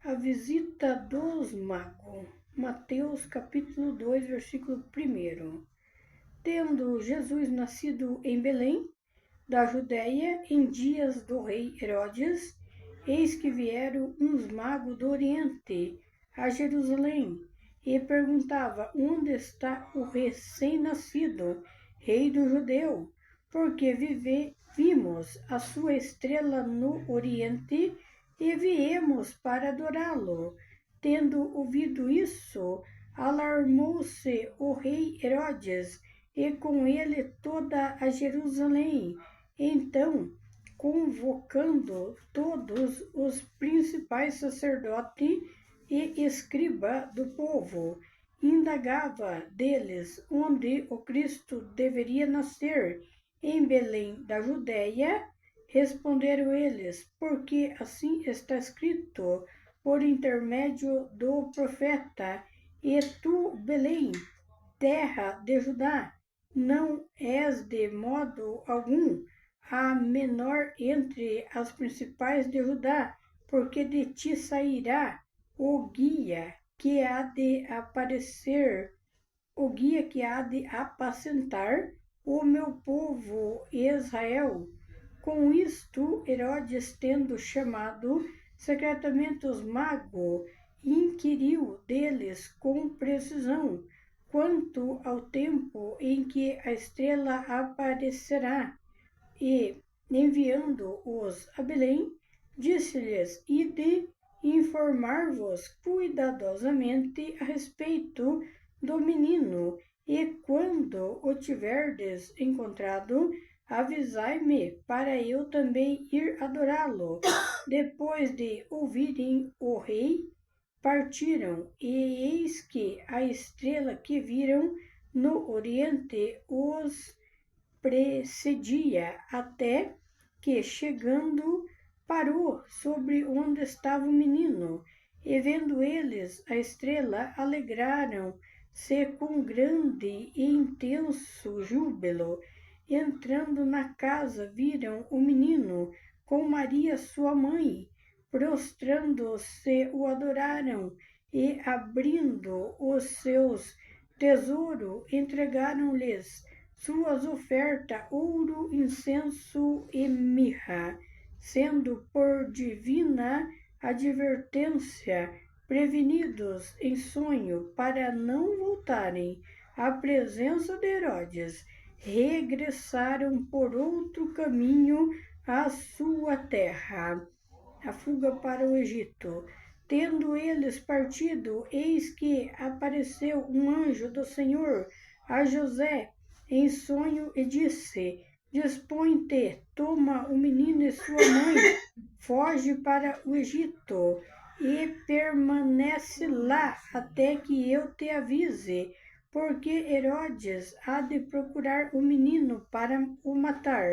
A visita dos magos. Mateus capítulo 2, versículo 1. Tendo Jesus nascido em Belém, da Judéia, em dias do rei Herodes, eis que vieram uns magos do Oriente a Jerusalém, e perguntava: onde está o recém-nascido rei do judeu? Porque vimos a sua estrela no Oriente e viemos para adorá-lo. Tendo ouvido isso, alarmou-se o rei Herodes e com ele toda a Jerusalém. Então, convocando todos os principais sacerdotes e escriba do povo, indagava deles onde o Cristo deveria nascer. Em Belém da Judéia, responderam eles, porque assim está escrito por intermédio do profeta: e tu, Belém, terra de Judá, não és de modo algum a menor entre as principais de Judá, porque de ti sairá o guia que há de aparecer, o guia que há de apacentar o meu povo Israel. Com isto, Herodes, tendo chamado secretamente os magos, inquiriu deles com precisão quanto ao tempo em que a estrela aparecerá, e, enviando-os a Belém, disse-lhes: ide informar-vos cuidadosamente a respeito do menino, e quando o tiverdes encontrado, avisai-me, para eu também ir adorá-lo. Depois de ouvirem o rei, partiram, e eis que a estrela que viram no oriente os precedia, até que, chegando, parou sobre onde estava o menino. E vendo eles a estrela, alegraram-se com grande e intenso júbilo. Entrando na casa, viram o menino com Maria, sua mãe. Prostrando-se, o adoraram, e, abrindo os seus tesouros, entregaram-lhes suas ofertas: ouro, incenso e mirra, sendo por divina advertência prevenidos em sonho para não voltarem à presença de Herodes, regressaram por outro caminho à sua terra. A fuga para o Egito. Tendo eles partido, eis que apareceu um anjo do Senhor a José em sonho e disse: dispõe-te, toma o menino e sua mãe, foge para o Egito e permanece lá até que eu te avise, porque Herodes há de procurar o menino para o matar.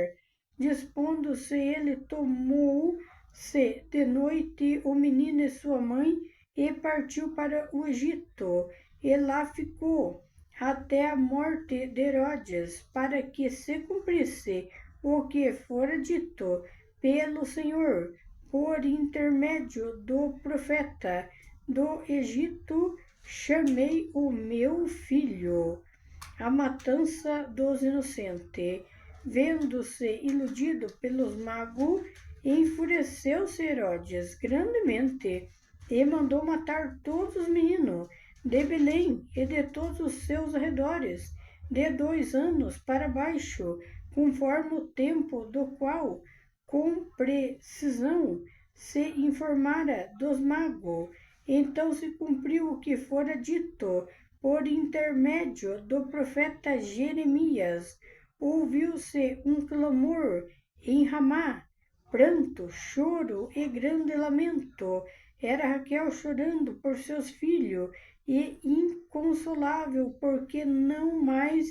Dispondo-se ele, tomou-se de noite o menino e sua mãe e partiu para o Egito, e lá ficou até a morte de Herodes, para que se cumprisse o que fora dito pelo Senhor por intermédio do profeta: do Egito chamei o meu filho. A matança dos inocentes. Vendo-se iludido pelos magos, enfureceu-se Herodes grandemente e mandou matar todos os meninos de Belém e de todos os seus arredores, de 2 anos para baixo, conforme o tempo do qual, com precisão, se informara dos magos. Então se cumpriu o que fora dito por intermédio do profeta Jeremias. Ouviu-se um clamor em Ramá, pranto, choro e grande lamento. Era Raquel chorando por seus filhos e inconsolável, porque não mais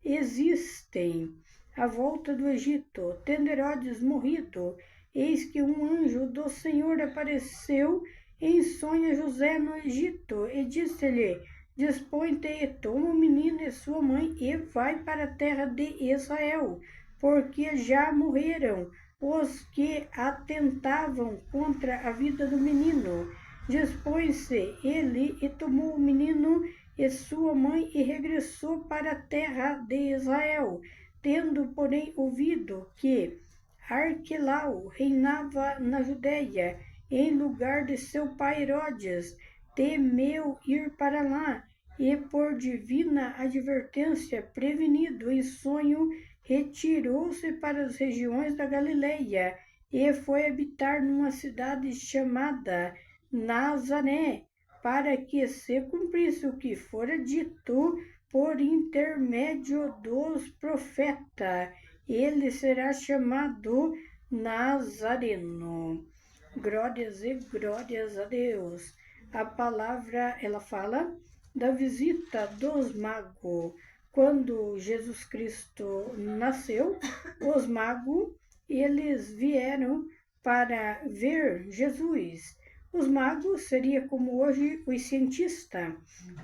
existem. A volta do Egito. Tendo Herodes morrido, eis que um anjo do Senhor apareceu em sonho a José no Egito e disse-lhe: dispõe-te e toma o menino e sua mãe e vai para a terra de Israel, porque já morreram os que atentavam contra a vida do menino. Dispôs-se ele e tomou o menino e sua mãe e regressou para a terra de Israel, tendo, porém, ouvido que Arquelau reinava na Judéia, em lugar de seu pai Herodes, temeu ir para lá, e por divina advertência, prevenido em sonho, retirou-se para as regiões da Galileia, e foi habitar numa cidade chamada Nazaré, para que se cumprisse o que fora dito por intermédio dos profetas. Ele será chamado Nazareno. Glórias e glórias a Deus. A palavra, ela fala da visita dos magos. Quando Jesus Cristo nasceu, os magos, eles vieram para ver Jesus. Os magos seria como hoje os cientistas.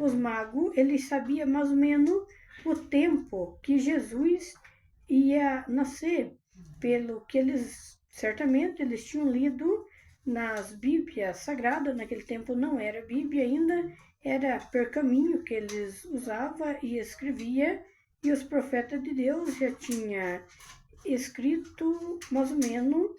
Os magos, eles sabiam mais ou menos o tempo que Jesus ia nascer, pelo que eles, certamente, eles tinham lido nas Bíblias Sagradas. Naquele tempo não era Bíblia ainda, era pergaminho que eles usavam e escrevia, e os profetas de Deus já tinham escrito mais ou menos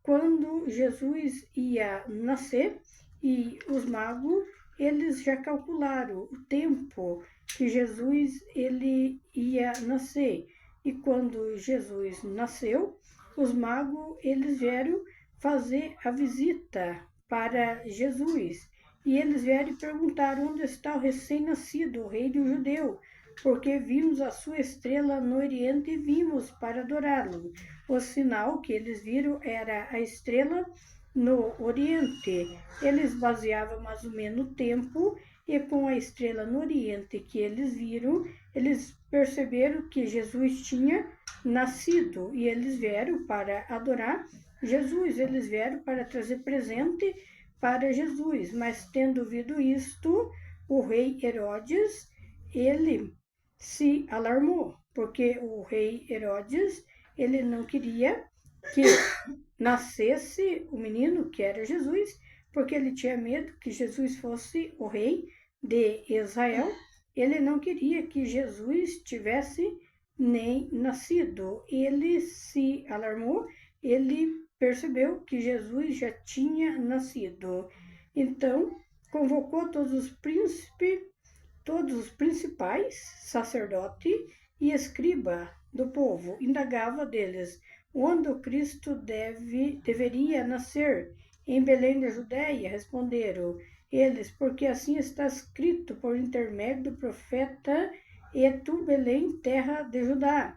quando Jesus ia nascer, e os magos, eles já calcularam o tempo que Jesus ele ia nascer. E quando Jesus nasceu, os magos, eles vieram fazer a visita para Jesus. E eles vieram e perguntaram: onde está o recém-nascido, o rei dos judeus? Porque vimos a sua estrela no Oriente e vimos para adorá-lo. O sinal que eles viram era a estrela no Oriente. Eles baseavam mais ou menos o tempo, e com a estrela no Oriente que eles viram, eles perceberam que Jesus tinha nascido, e eles vieram para adorar Jesus. Eles vieram para trazer presente para Jesus. Mas tendo ouvido isto, o rei Herodes, ele se alarmou, porque o rei Herodes, ele não queria que nascesse o menino, que era Jesus, porque ele tinha medo que Jesus fosse o rei de Israel. Ele não queria que Jesus tivesse nem nascido. Ele se alarmou, ele percebeu que Jesus já tinha nascido. Então, convocou todos os príncipes, todos os principais sacerdotes e escriba do povo, indagava deles onde o Cristo deveria nascer. Em Belém da Judéia, responderam eles, porque assim está escrito por intermédio do profeta: e tu, Belém, terra de Judá,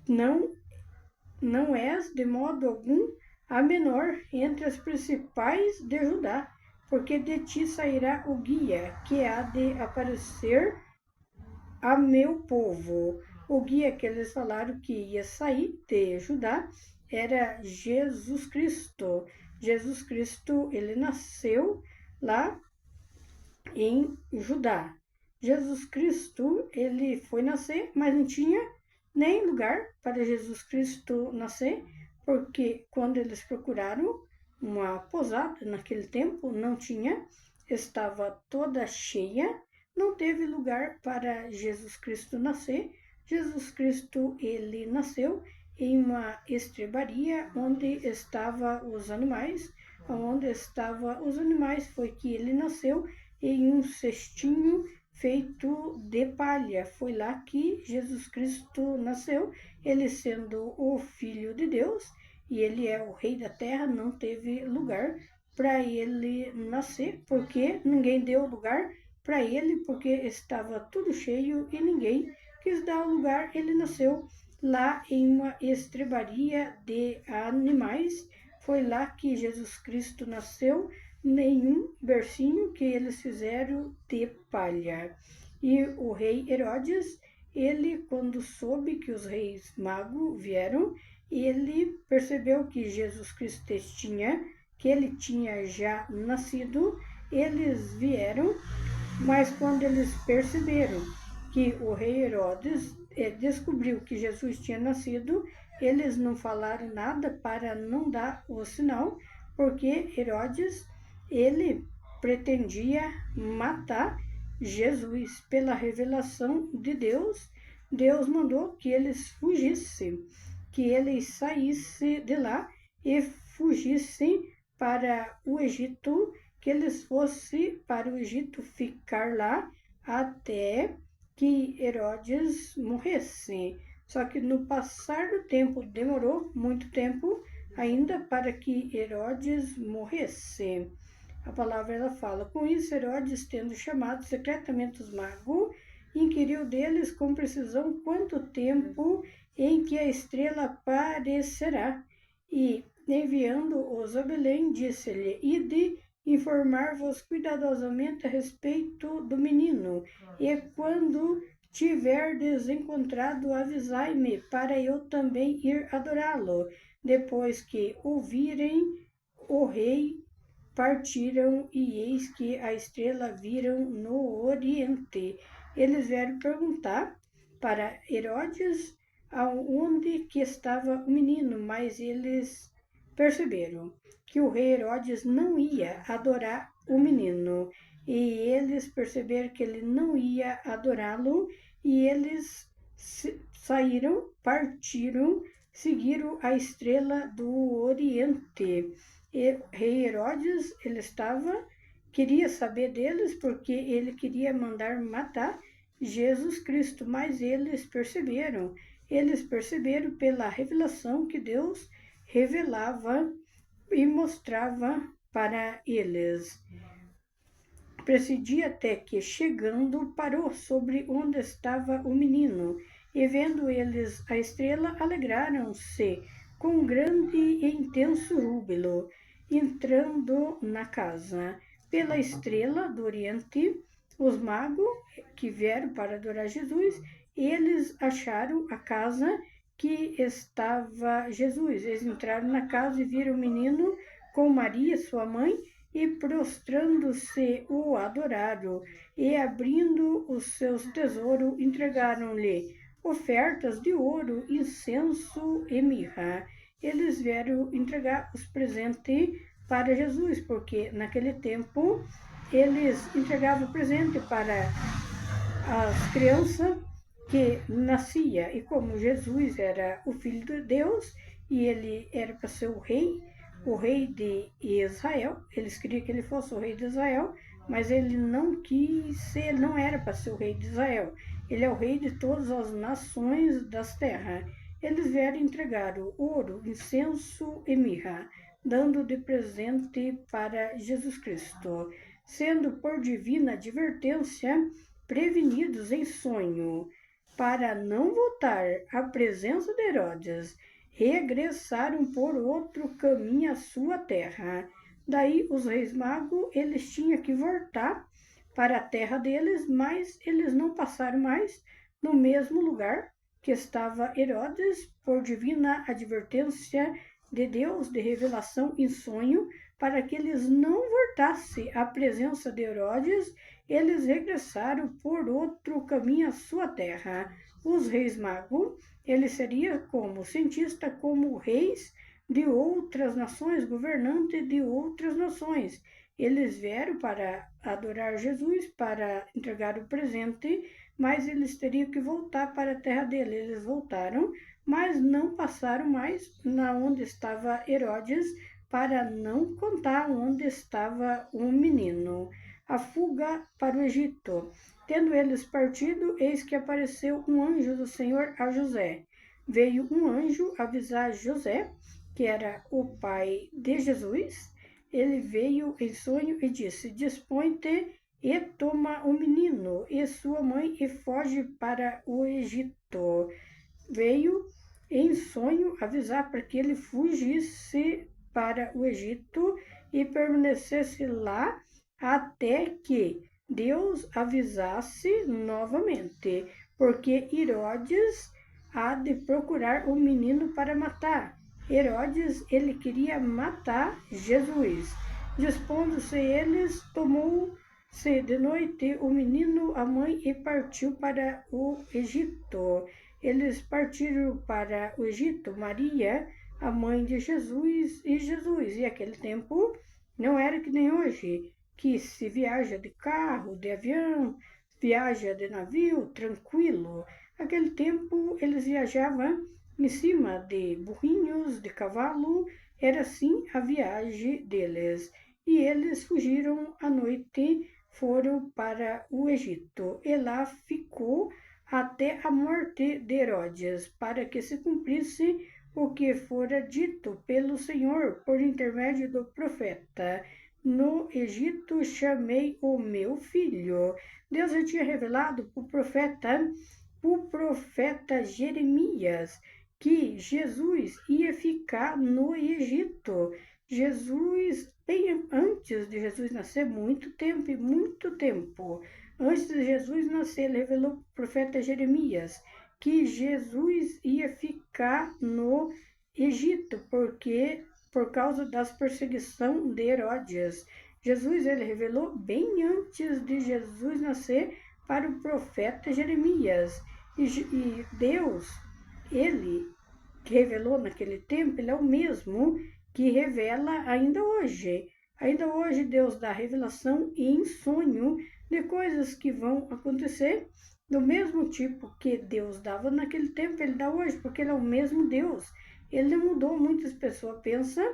não és de modo algum a menor entre as principais de Judá, porque de ti sairá o guia que há de aparecer a meu povo. O guia que eles falaram que ia sair de Judá era Jesus Cristo. Jesus Cristo, ele nasceu lá em Judá. Jesus Cristo, ele foi nascer, mas não tinha nem lugar para Jesus Cristo nascer, porque quando eles procuraram uma pousada naquele tempo, não tinha, estava toda cheia, não teve lugar para Jesus Cristo nascer. Jesus Cristo, ele nasceu em uma estrebaria onde estavam os animais. Onde estavam os animais foi que ele nasceu, em um cestinho feito de palha. Foi lá que Jesus Cristo nasceu, ele sendo o Filho de Deus, e ele é o Rei da Terra. Não teve lugar para ele nascer, porque ninguém deu lugar para ele, porque estava tudo cheio e ninguém quis dar lugar. Ele nasceu lá em uma estrebaria de animais. Foi lá que Jesus Cristo nasceu, nenhum bercinho que eles fizeram de palha. E o rei Herodes, ele, quando soube que os reis magos vieram, ele percebeu que Jesus Cristo tinha, que ele tinha já nascido. Eles vieram, mas quando eles perceberam que o rei Herodes descobriu que Jesus tinha nascido, eles não falaram nada para não dar o sinal, porque Herodes, ele pretendia matar Jesus. Pela revelação de Deus, Deus mandou que eles fugissem, que eles saíssem de lá e fugissem para o Egito, que eles fossem para o Egito ficar lá até que Herodes morresse. Só que no passar do tempo, demorou muito tempo ainda para que Herodes morresse. A palavra ela fala: com isso Herodes, tendo chamado secretamente os magos, inquiriu deles com precisão quanto tempo em que a estrela aparecerá, e enviando-os a Belém, disse-lhe: ide informar-vos cuidadosamente a respeito do menino, e quando tiverdes encontrado, avisai-me, para eu também ir adorá-lo. Depois que ouvirem o rei, partiram, e eis que a estrela viram no oriente. Eles vieram perguntar para Herodes aonde que estava o menino, mas eles perceberam que o rei Herodes não ia adorar o menino, e eles perceberam que ele não ia adorá-lo, e eles saíram, partiram, seguiram a estrela do oriente. E rei Herodes, queria saber deles, porque ele queria mandar matar Jesus Cristo, mas eles perceberam pela revelação que Deus revelava e mostrava para eles. Precedia até que, chegando, parou sobre onde estava o menino, e vendo eles a estrela, alegraram-se com grande e intenso júbilo. Entrando na casa pela estrela do oriente, os magos que vieram para adorar Jesus, eles acharam a casa que estava Jesus. Eles entraram na casa e viram o menino com Maria, sua mãe, e prostrando-se o adoraram, e abrindo os seus tesouros, entregaram-lhe ofertas de ouro, incenso e mirra. Eles vieram entregar os presentes para Jesus, porque naquele tempo eles entregavam presente para as crianças que nascia, e como Jesus era o Filho de Deus e ele era para ser o rei de Israel, eles queriam que ele fosse o rei de Israel, mas ele não quis ser, ele não era para ser o rei de Israel, ele é o rei de todas as nações das terras. Eles vieram entregar o ouro, incenso e mirra, dando de presente para Jesus Cristo, sendo por divina advertência prevenidos em sonho, para não voltar à presença de Herodes, regressaram por outro caminho à sua terra. Daí os reis magos, eles tinham que voltar para a terra deles, mas eles não passaram mais no mesmo lugar que estava Herodes, por divina advertência de Deus, de revelação em sonho, para que eles não voltassem à presença de Herodes. Eles regressaram por outro caminho à sua terra. Os reis magos, eles seriam como cientistas, como reis de outras nações, governantes de outras nações. Eles vieram para adorar Jesus, para entregar o presente, mas eles teriam que voltar para a terra dele. Eles voltaram, mas não passaram mais na onde estava Herodes, para não contar onde estava o menino. A fuga para o Egito. Tendo eles partido, eis que apareceu um anjo do Senhor a José. Veio um anjo avisar José, que era o pai de Jesus. Ele veio em sonho e disse: dispõe-te e toma o menino e sua mãe e foge para o Egito. Veio em sonho avisar para que ele fugisse para o Egito e permanecesse lá até que Deus avisasse novamente, porque Herodes há de procurar o menino para matar. Herodes, ele queria matar Jesus. Dispondo-se eles, tomou-se de noite o menino, a mãe, e partiu para o Egito. Eles partiram para o Egito, Maria, a mãe de Jesus, e aquele tempo não era que nem hoje, que se viaja de carro, de avião, viaja de navio, tranquilo. Naquele tempo eles viajavam em cima de burrinhos, de cavalo, era assim a viagem deles. E eles fugiram à noite, foram para o Egito, e lá ficou até a morte de Herodes, para que se cumprisse o que fora dito pelo Senhor por intermédio do profeta. No Egito chamei o meu filho. Deus já tinha revelado para o profeta Jeremias, que Jesus ia ficar no Egito. Jesus, bem antes de Jesus nascer, muito tempo, antes de Jesus nascer, ele revelou para o profeta Jeremias que Jesus ia ficar no Egito, porque por causa das perseguições de Herodes. Jesus ele revelou bem antes de Jesus nascer para o profeta Jeremias. E Deus, ele que revelou naquele tempo, ele é o mesmo que revela ainda hoje. Ainda hoje Deus dá revelação e em sonho de coisas que vão acontecer do mesmo tipo que Deus dava naquele tempo, ele dá hoje, porque ele é o mesmo Deus. Ele não mudou. Muitas pessoas pensam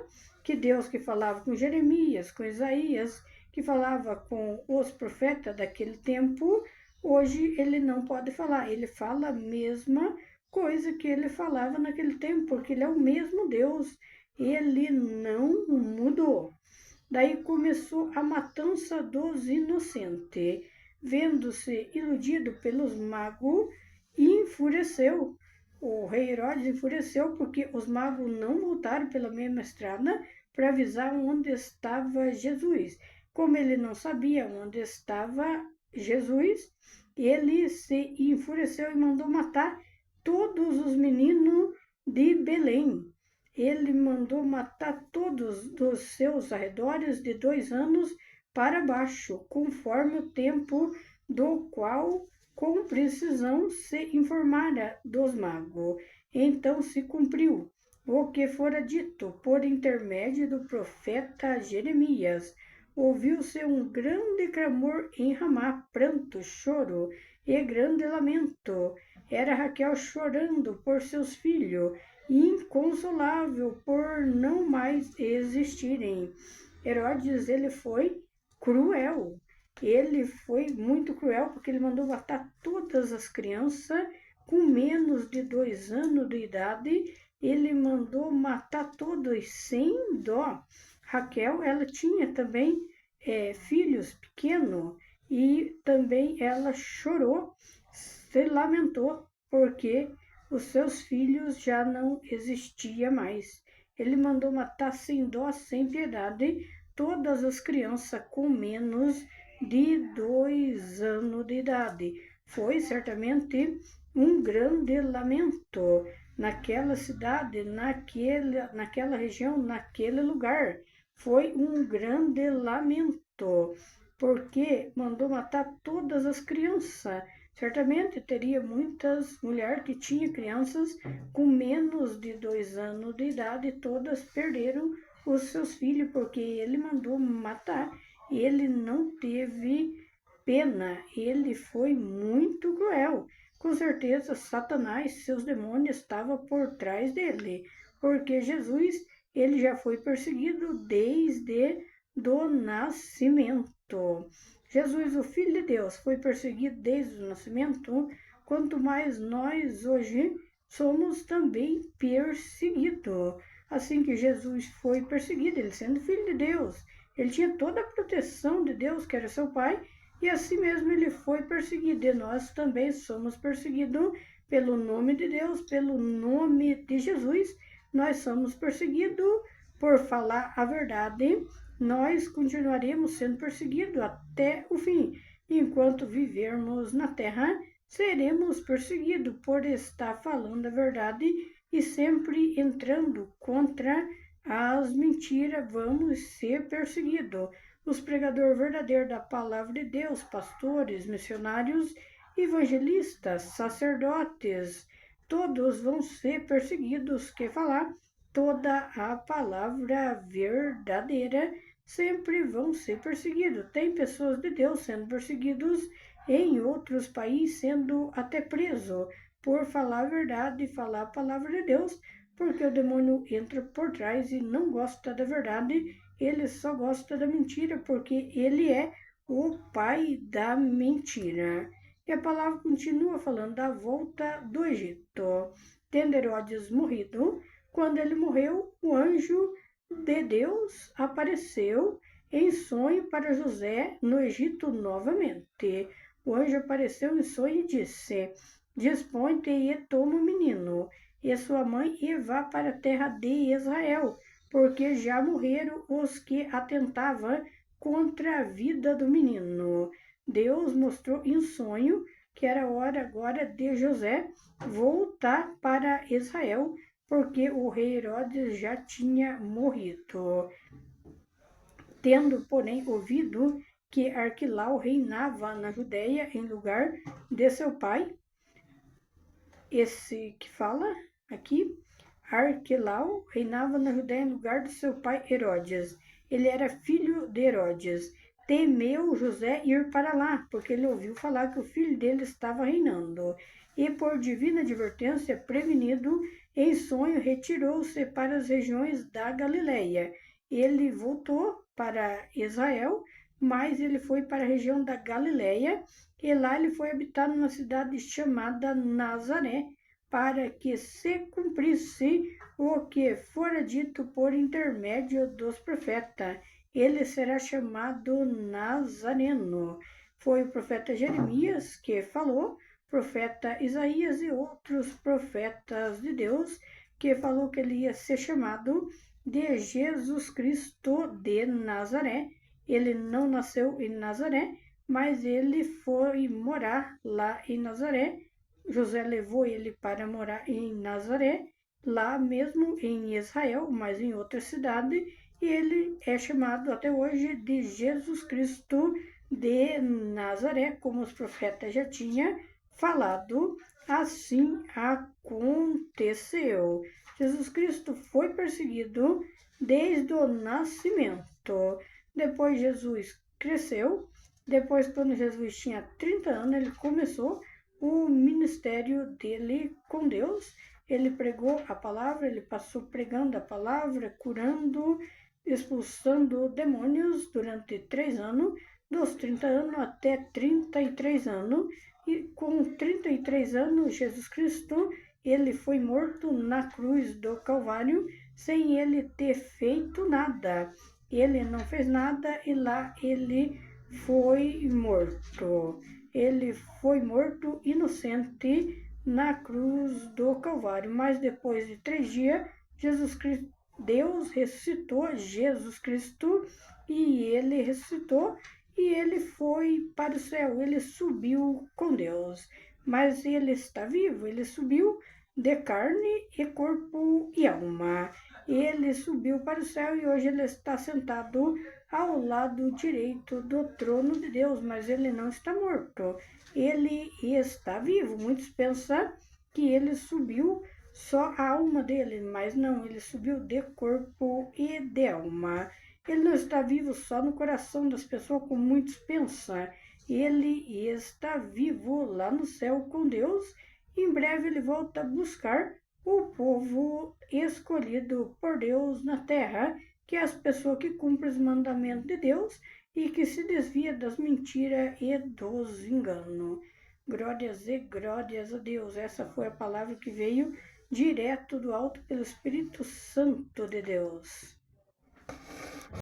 que Deus que falava com Jeremias, com Isaías, que falava com os profetas daquele tempo, hoje ele não pode falar. Ele fala a mesma coisa que ele falava naquele tempo, porque ele é o mesmo Deus. Ele não mudou. Daí começou a matança dos inocentes. Vendo-se iludido pelos magos, enfureceu. O rei Herodes enfureceu porque os magos não voltaram pela mesma estrada para avisar onde estava Jesus. Como ele não sabia onde estava Jesus, ele se enfureceu e mandou matar todos os meninos de Belém. Ele mandou matar todos dos seus arredores de 2 anos para baixo, conforme o tempo do qual com precisão se informara dos magos. Então se cumpriu o que fora dito por intermédio do profeta Jeremias. Ouviu-se um grande clamor em Ramá, pranto, choro e grande lamento. Era Raquel chorando por seus filhos, inconsolável por não mais existirem. Herodes, ele foi cruel. Ele foi muito cruel porque ele mandou matar todas as crianças com menos de 2 anos de idade. Ele mandou matar todos sem dó. Raquel, ela tinha também filhos pequenos e também ela chorou, se lamentou porque os seus filhos já não existiam mais. Ele mandou matar sem dó, sem piedade, todas as crianças com menos de 2 anos de idade. Foi certamente um grande lamento naquela cidade, naquela região, naquele lugar. Foi um grande lamento, porque mandou matar todas as crianças. Certamente teria muitas mulheres que tinham crianças com menos de 2 anos de idade, todas perderam os seus filhos, porque ele mandou matar. Ele não teve pena, ele foi muito cruel. Com certeza, Satanás, seus demônios, estavam por trás dele, porque Jesus, ele já foi perseguido desde do nascimento. Jesus, o Filho de Deus, foi perseguido desde o nascimento, quanto mais nós hoje somos também perseguidos. Assim que Jesus foi perseguido, ele sendo Filho de Deus, ele tinha toda a proteção de Deus, que era seu Pai, e assim mesmo ele foi perseguido. E nós também somos perseguidos pelo nome de Deus, pelo nome de Jesus. Nós somos perseguidos por falar a verdade. Nós continuaremos sendo perseguidos até o fim. Enquanto vivermos na terra, seremos perseguidos por estar falando a verdade e sempre entrando contra as mentiras. Vamos ser perseguidos. Os pregadores verdadeiros da palavra de Deus, pastores, missionários, evangelistas, sacerdotes, todos vão ser perseguidos, que falar toda a palavra verdadeira sempre vão ser perseguidos. Tem pessoas de Deus sendo perseguidos em outros países, sendo até preso por falar a verdade e falar a palavra de Deus, porque o demônio entra por trás e não gosta da verdade, ele só gosta da mentira, porque ele é o pai da mentira. E a palavra continua falando da volta do Egito. Tendo Herodes morrido, quando ele morreu, o anjo de Deus apareceu em sonho para José no Egito novamente. O anjo apareceu em sonho e disse: Dispõe-te e toma o menino e sua mãe e vá para a terra de Israel, porque já morreram os que atentavam contra a vida do menino. Deus mostrou em sonho que era hora agora de José voltar para Israel, porque o rei Herodes já tinha morrido. Tendo, porém, ouvido que Arquilau reinava na Judéia em lugar de seu pai, esse que fala aqui, Arquelau reinava na Judéia em lugar de seu pai Herodes. Ele era filho de Herodes. Temeu José ir para lá, porque ele ouviu falar que o filho dele estava reinando. E por divina advertência, prevenido, em sonho, retirou-se para as regiões da Galileia. Ele voltou para Israel, mas ele foi para a região da Galileia, e lá ele foi habitar numa cidade chamada Nazaré, para que se cumprisse o que fora dito por intermédio dos profetas. Ele será chamado Nazareno. Foi o profeta Jeremias que falou, profeta Isaías e outros profetas de Deus, que falou que ele ia ser chamado de Jesus Cristo de Nazaré. Ele não nasceu em Nazaré, mas ele foi morar lá em Nazaré. José levou ele para morar em Nazaré, lá mesmo em Israel, mas em outra cidade, e ele é chamado até hoje de Jesus Cristo de Nazaré, como os profetas já tinham falado. Assim aconteceu. Jesus Cristo foi perseguido desde o nascimento. Depois Jesus cresceu. Depois, quando Jesus tinha 30 anos, ele começou o ministério dele com Deus. Ele pregou a palavra, ele passou pregando a palavra, curando, expulsando demônios durante 3 anos, dos 30 anos até 33 anos. E com 33 anos, Jesus Cristo, ele foi morto na cruz do Calvário, sem ele ter feito nada. Ele não fez nada e lá ele foi morto. Ele foi morto inocente na cruz do Calvário. Mas depois de 3 dias, Deus ressuscitou Jesus Cristo, e ele ressuscitou e ele foi para o céu. Ele subiu com Deus. Mas ele está vivo, ele subiu de carne e corpo e alma. Ele subiu para o céu e hoje ele está sentado ao lado direito do trono de Deus, mas ele não está morto, ele está vivo. Muitos pensam que ele subiu só a alma dele, mas não, ele subiu de corpo e de alma. Ele não está vivo só no coração das pessoas, como muitos pensam. Ele está vivo lá no céu com Deus. Em breve ele volta a buscar o povo escolhido por Deus na terra, que é as pessoas que cumprem os mandamentos de Deus e que se desvia das mentiras e dos enganos. Glórias e glórias a Deus. Essa foi a palavra que veio direto do alto pelo Espírito Santo de Deus.